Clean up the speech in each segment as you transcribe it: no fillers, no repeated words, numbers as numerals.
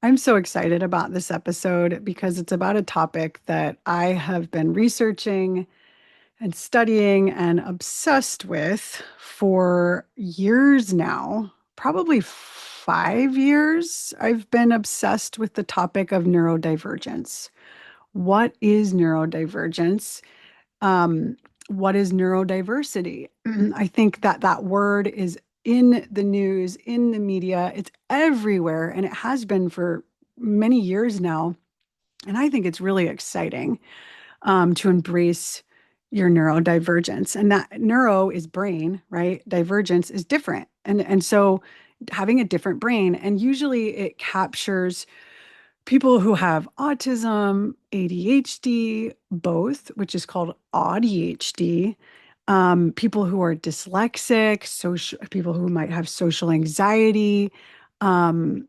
I'm so excited about this episode because it's about a topic that I have been researching and studying and obsessed with for years now. Probably 5 years. I've been obsessed with the topic of neurodivergence. What is neurodivergence? Um, what is neurodiversity? I think that that word is in the news, in the media, it's everywhere, and it has been for many years now. And I think it's really exciting to embrace your neurodivergence. And that neuro is brain, right? Divergence is different. And so having a different brain, and usually it captures people who have autism, ADHD, both, which is called ADHD, people who are dyslexic, social, people who might have social anxiety, um,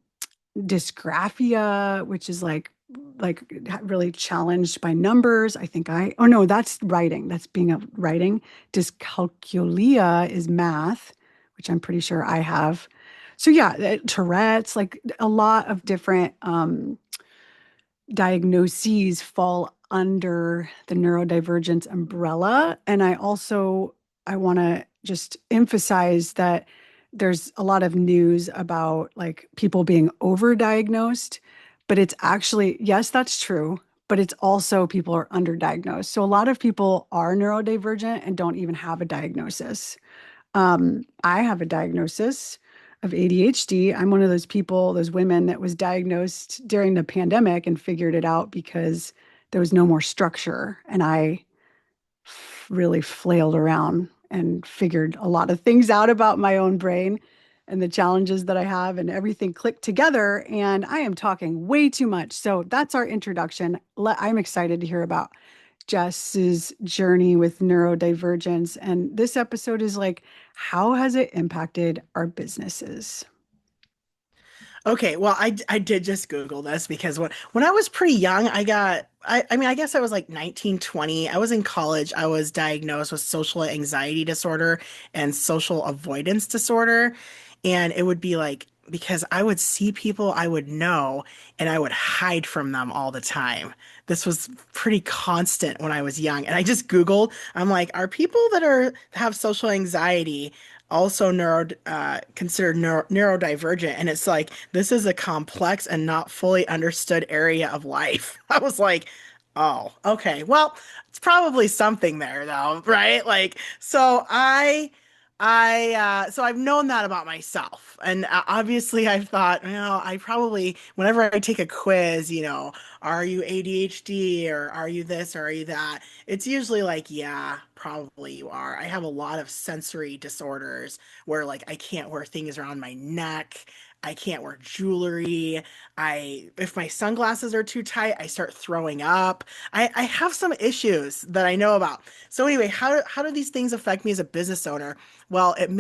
dysgraphia, which is like really challenged by numbers. Oh no, that's writing. That's being a writing. Dyscalculia is math, which I'm pretty sure I have. So yeah, Tourette's, like a lot of different diagnoses fall under the neurodivergence umbrella. And I want to just emphasize that there's a lot of news about like people being overdiagnosed, but it's actually, yes, that's true, but it's also people are underdiagnosed. So a lot of people are neurodivergent and don't even have a diagnosis. I have a diagnosis of ADHD. I'm one of those people, those women that was diagnosed during the pandemic and figured it out because there was no more structure. And I really flailed around and figured a lot of things out about my own brain and the challenges that I have, and everything clicked together. And I am talking way too much. So that's our introduction. I'm excited to hear about Jess's journey with neurodivergence. And this episode is like, how has it impacted our businesses? Okay, well, I did just Google this because when I was pretty young, I mean, I guess I was like 19, 20. I was in college. I was diagnosed with social anxiety disorder and social avoidance disorder. And it would be like, because I would see people I would know and I would hide from them all the time. This was pretty constant when I was young. And I just Googled, I'm like, are people that have social anxiety also considered neurodivergent? And it's like this is a complex and not fully understood area of life. I was like, oh, okay, well, it's probably something there though, right? Like, so I've known that about myself, and obviously I've thought, I probably, whenever I take a quiz, are you ADHD or are you this or are you that? It's usually like, yeah, probably you are. I have a lot of sensory disorders where like I can't wear things around my neck. I can't wear jewelry. If my sunglasses are too tight, I start throwing up. I have some issues that I know about. So anyway, how do these things affect me as a business owner? Well, it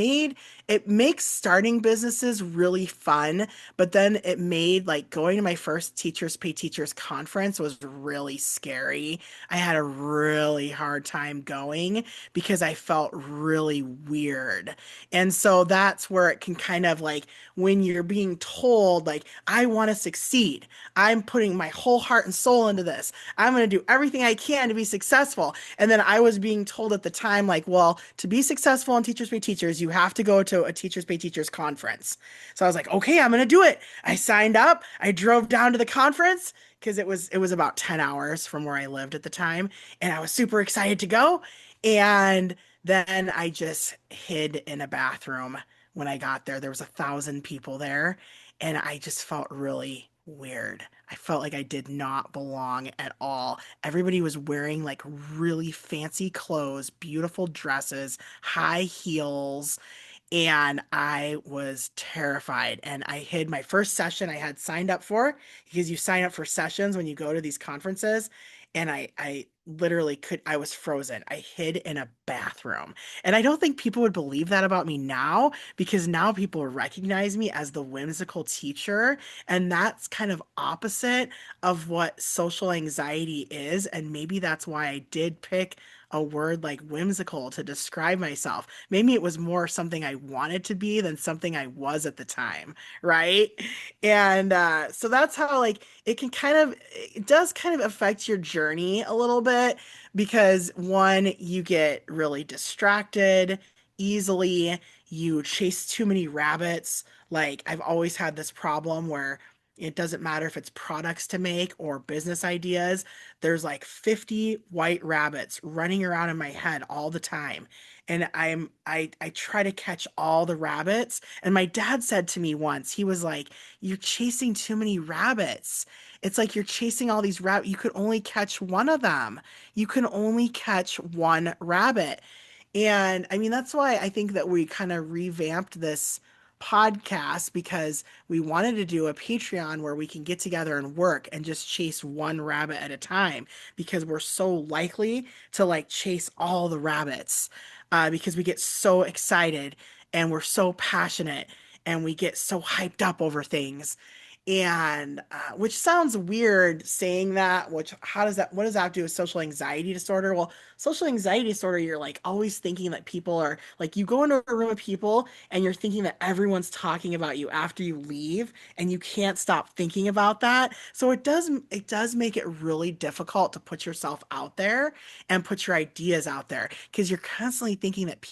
makes starting businesses really fun, but then it made like going to my first Teachers Pay Teachers conference was really scary. I had a really hard time going because I felt really weird. And so that's where it can kind of like when you're being told like I want to succeed. I'm putting my whole heart and soul into this. I'm going to do everything I can to be successful. And then I was being told at the time like, well, to be successful in Teachers Pay Teachers, you have to go to a Teachers Pay Teachers conference. So I was like, okay, I'm going to do it. I signed up. I drove down to the conference because it was about 10 hours from where I lived at the time, and I was super excited to go. And then I just hid in a bathroom when I got there. There was 1,000 people there, and I just felt really weird. I felt like I did not belong at all. Everybody was wearing like really fancy clothes, beautiful dresses, high heels, and I was terrified. And I hid my first session I had signed up for because you sign up for sessions when you go to these conferences. And I literally I was frozen. I hid in a bathroom. And I don't think people would believe that about me now because now people recognize me as the whimsical teacher. And that's kind of opposite of what social anxiety is. And maybe that's why I did pick a word like whimsical to describe myself. Maybe it was more something I wanted to be than something I was at the time, right? And so that's how like it does kind of affect your journey a little bit because one, you get really distracted easily, you chase too many rabbits. Like I've always had this problem where it doesn't matter if it's products to make or business ideas. There's like 50 white rabbits running around in my head all the time. And I try to catch all the rabbits. And my dad said to me once, he was like, "You're chasing too many rabbits. It's like you're chasing all these rabbits. You could only catch one of them. You can only catch one rabbit." And I mean, that's why I think that we kind of revamped this podcast because we wanted to do a Patreon where we can get together and work and just chase one rabbit at a time because we're so likely to like chase all the rabbits because we get so excited and we're so passionate and we get so hyped up over things. And which sounds weird saying that, which what does that have to do with social anxiety disorder? Well, social anxiety disorder, you're like always thinking that people are like, you go into a room of people and you're thinking that everyone's talking about you after you leave, and you can't stop thinking about that. So it does make it really difficult to put yourself out there and put your ideas out there because you're constantly thinking that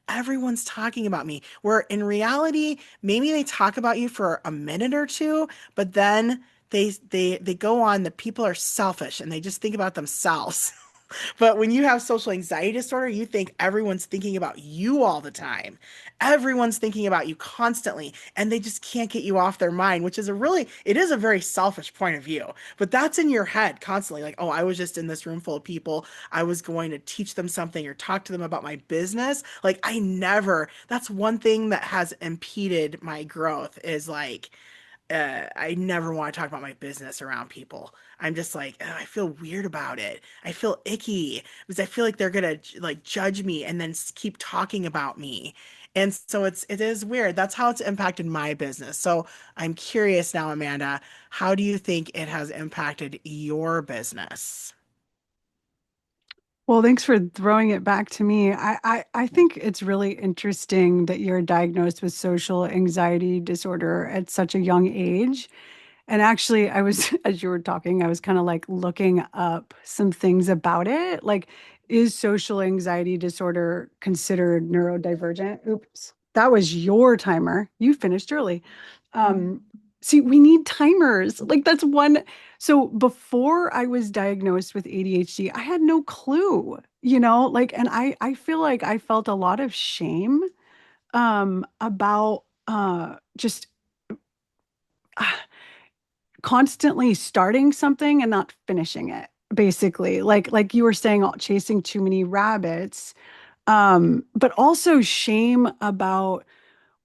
everyone's talking about me. Where in reality, maybe they talk about you for a minute or two, but then they go on that people are selfish and they just think about themselves. But when you have social anxiety disorder, you think everyone's thinking about you all the time. Everyone's thinking about you constantly, and they just can't get you off their mind, which is it is a very selfish point of view. But that's in your head constantly. Like, oh, I was just in this room full of people. I was going to teach them something or talk to them about my business. Like, that's one thing that has impeded my growth is like, I never want to talk about my business around people. I'm just like, "Ugh, I feel weird about it. I feel icky because I feel like they're gonna like judge me and then keep talking about me." And so it is weird. That's how it's impacted my business. So I'm curious now, Amanda, how do you think it has impacted your business? Well, thanks for throwing it back to me. I think it's really interesting that you're diagnosed with social anxiety disorder at such a young age. And actually, as you were talking, I was kind of like looking up some things about it. Like, is social anxiety disorder considered neurodivergent? Oops, that was your timer. You finished early. Um, See, we need timers. Like, that's one. So before I was diagnosed with ADHD, I had no clue, like, and I feel like I felt a lot of shame about just constantly starting something and not finishing it, basically. Like you were saying, chasing too many rabbits, but also shame about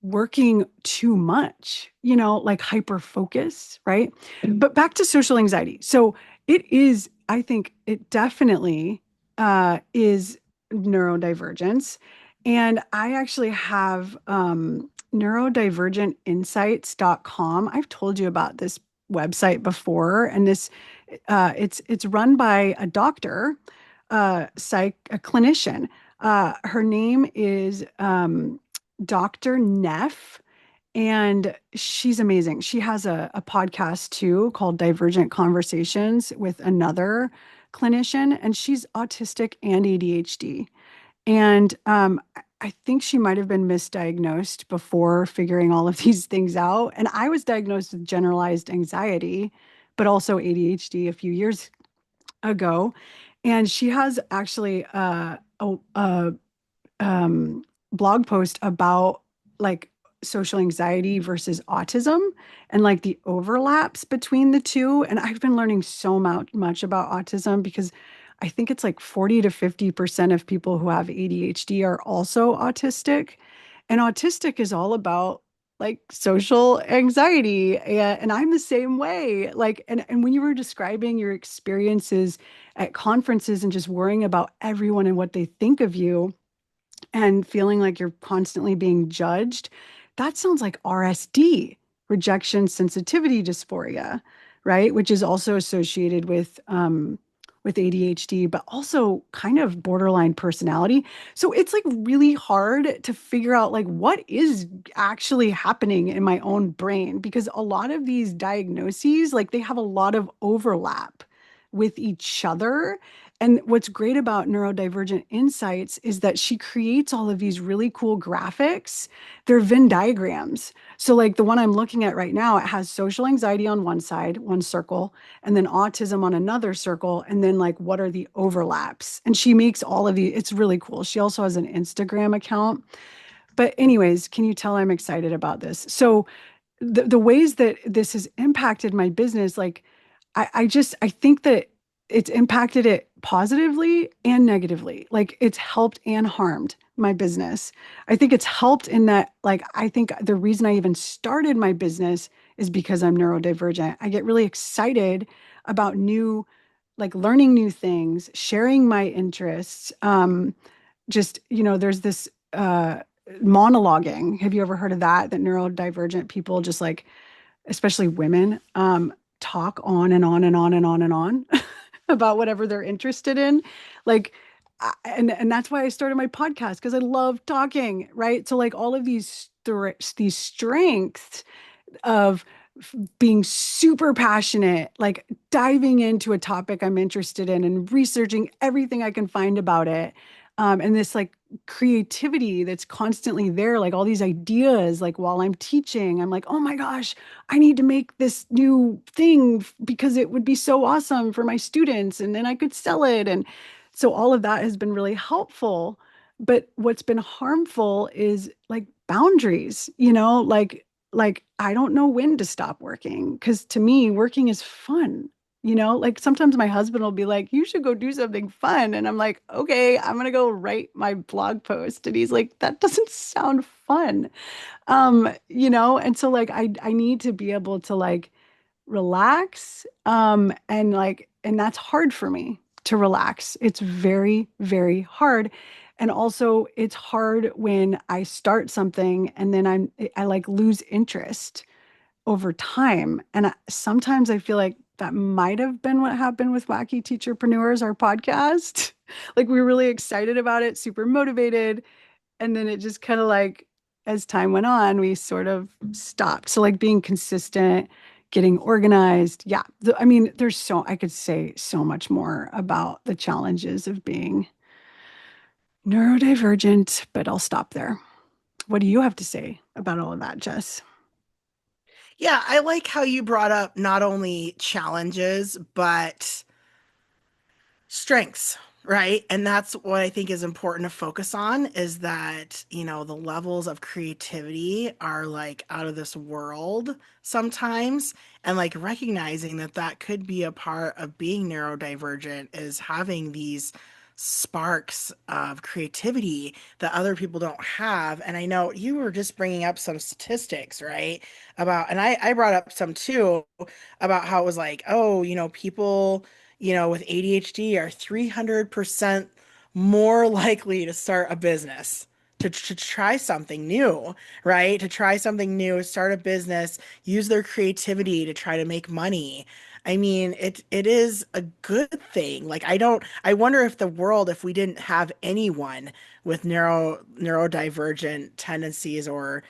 working too much, like hyper focus, right? But back to social anxiety. So I think it definitely is neurodivergence. And I actually have neurodivergentinsights.com. I've told you about this website before, and it's run by a doctor, a clinician. Her name is Dr. Neff, and she's amazing. She has a podcast too called Divergent Conversations with another clinician, and she's autistic and ADHD. And I think she might have been misdiagnosed before figuring all of these things out. And I was diagnosed with generalized anxiety, but also ADHD a few years ago. And she has actually a blog post about like social anxiety versus autism and like the overlaps between the two. And I've been learning so much about autism because I think it's like 40 to 50% of people who have ADHD are also autistic. And autistic is all about like social anxiety. And I'm the same way. Like, and when you were describing your experiences at conferences and just worrying about everyone and what they think of you, and feeling like you're constantly being judged, that sounds like RSD, rejection sensitivity dysphoria, right? Which is also associated with with ADHD, but also kind of borderline personality. So it's like really hard to figure out like what is actually happening in my own brain because a lot of these diagnoses, like they have a lot of overlap with each other. And what's great about Neurodivergent Insights is that she creates all of these really cool graphics. They're Venn diagrams. So, like the one I'm looking at right now, it has social anxiety on one side, one circle, and then autism on another circle, and then like what are the overlaps? And she makes all of these, it's really cool. She also has an Instagram account. But, anyways, can you tell I'm excited about this? So, the ways that this has impacted my business, like I think that it's impacted it positively and negatively. Like it's helped and harmed my business. I think it's helped in that, like, I think the reason I even started my business is because I'm neurodivergent. I get really excited about like learning new things, sharing my interests. Just, there's this monologuing. Have you ever heard of that? That neurodivergent people just like, especially women, talk on and on and on and on and on about whatever they're interested in. Like, and that's why I started my podcast because I love talking, right? So like all of these strengths of being super passionate, like diving into a topic I'm interested in and researching everything I can find about it. And this like creativity that's constantly there, like all these ideas, like while I'm teaching, I'm like, oh my gosh, I need to make this new thing because it would be so awesome for my students. And then I could sell it. And so all of that has been really helpful. But what's been harmful is like boundaries, like I don't know when to stop working because to me working is fun. Like sometimes my husband will be like, you should go do something fun. And I'm like, okay, I'm gonna go write my blog post. And he's like, that doesn't sound fun. And so like I need to be able to like relax. And that's hard for me to relax. It's very, very hard. And also it's hard when I start something and then I like lose interest over time. And sometimes I feel like that might have been what happened with Wacky Teacherpreneurs, our podcast. Like we were really excited about it, super motivated. And then it just kind of like, as time went on, we sort of stopped. So, like being consistent, getting organized. Yeah. I mean, I could say so much more about the challenges of being neurodivergent, but I'll stop there. What do you have to say about all of that, Jess? Yeah, I like how you brought up not only challenges, but strengths, right? And that's what I think is important to focus on is that, the levels of creativity are like out of this world sometimes. And like recognizing that that could be a part of being neurodivergent is having these sparks of creativity that other people don't have. And I know you were just bringing up some statistics, right? And I brought up some too about how it was like, oh, people with ADHD are 300% more likely to start a business, to try something new, right? To try something new, start a business, use their creativity to try to make money. I mean, it is a good thing. Like I wonder if if we didn't have anyone with neurodivergent tendencies or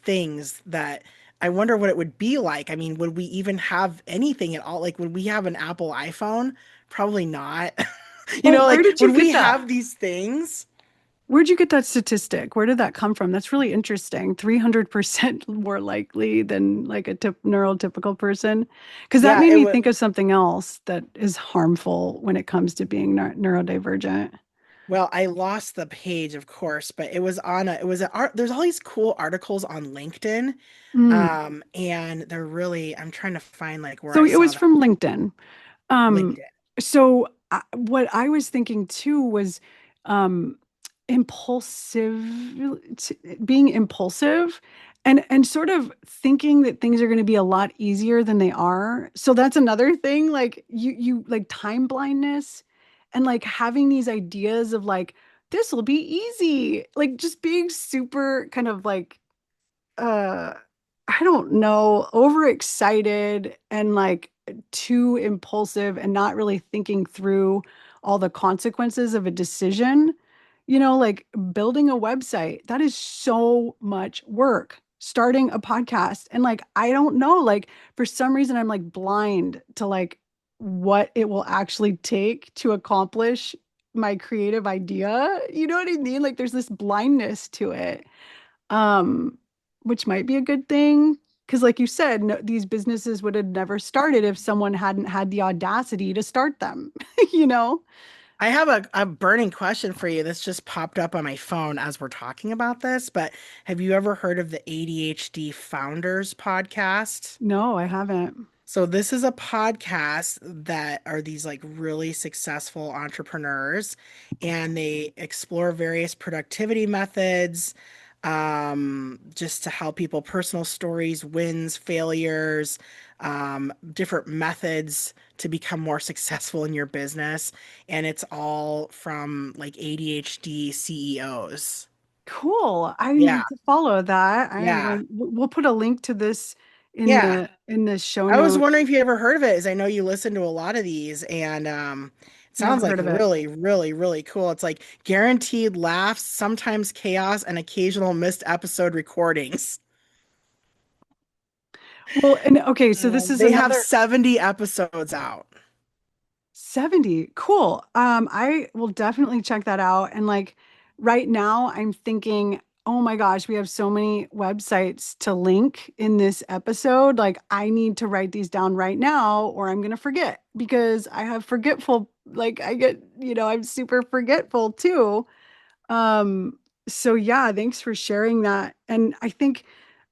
things that I wonder what it would be like. I mean, would we even have anything at all? Like, would we have an Apple iPhone? Probably not. Well, where Like, did you would we get that? have these things? Where'd you get that statistic? Where did that come from? That's really interesting. 300% more likely than like a neurotypical person. Because that Yeah, made it me would. think of something else that is harmful when it comes to being neurodivergent. Well, I lost the page, of course, but it was an art. There's all these cool articles on LinkedIn. Mm. And they're really, I'm trying to find like where So I it saw was that from LinkedIn. Um, LinkedIn. so what I was thinking too was um, impulsive, being impulsive and sort of thinking that things are going to be a lot easier than they are. So that's another thing, like you like time blindness and like having these ideas of like this will be easy, like just being super kind of like uh I don't know, overexcited and like too impulsive and not really thinking through all the consequences of a decision. Like building a website, that is so much work. Starting a podcast. And like, I don't know, like for some reason, I'm like blind to like what it will actually take to accomplish my creative idea. You know what I mean? Like there's this blindness to it, um, which might be a good thing. Because, like you said, no, these businesses would have never started if someone hadn't had the audacity to start them, you know? I have a burning question for you. This just popped up on my phone as we're talking about this, but have you ever heard of the ADHD Founders podcast? No, I haven't. So this is a podcast that are these like really successful entrepreneurs, and they explore various productivity methods, just to help people, personal stories, wins, failures, different methods to become more successful in your business. And it's all from like ADHD CEOs. Cool. I Yeah. need to follow that. I'm Yeah. going, we'll put a link to this in Yeah. the show I was notes. wondering if you ever heard of it, as I know you listen to a lot of these, and it sounds Never like heard of it. really, really, really cool. It's like guaranteed laughs, sometimes chaos, and occasional missed episode recordings. Well, and okay, so this is They have another 70 episodes out. 70. Cool. I will definitely check that out. And like right now, I'm thinking, oh my gosh, we have so many websites to link in this episode. Like, I need to write these down right now, or I'm gonna forget because I have forgetful, like I get, I'm super forgetful too. Um, so yeah, thanks for sharing that. And I think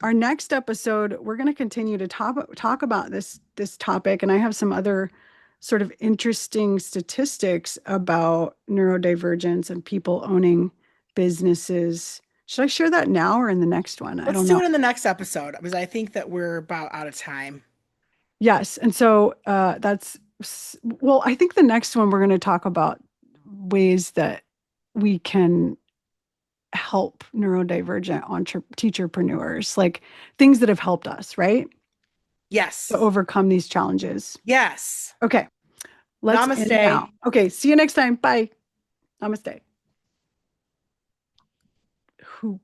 our next episode, we're going to continue to talk about this topic. And I have some other sort of interesting statistics about neurodivergence and people owning businesses. Should I share that now or in the next one? I Let's don't do know. it in the next episode because I think that we're about out of time. Yes. And so well, I think the next one we're going to talk about ways that we can help neurodivergent teacherpreneurs, like things that have helped us, right? To Yes. overcome these challenges. Yes. Okay, let's end now. Namaste. Okay, see you next time. Bye. Namaste. Who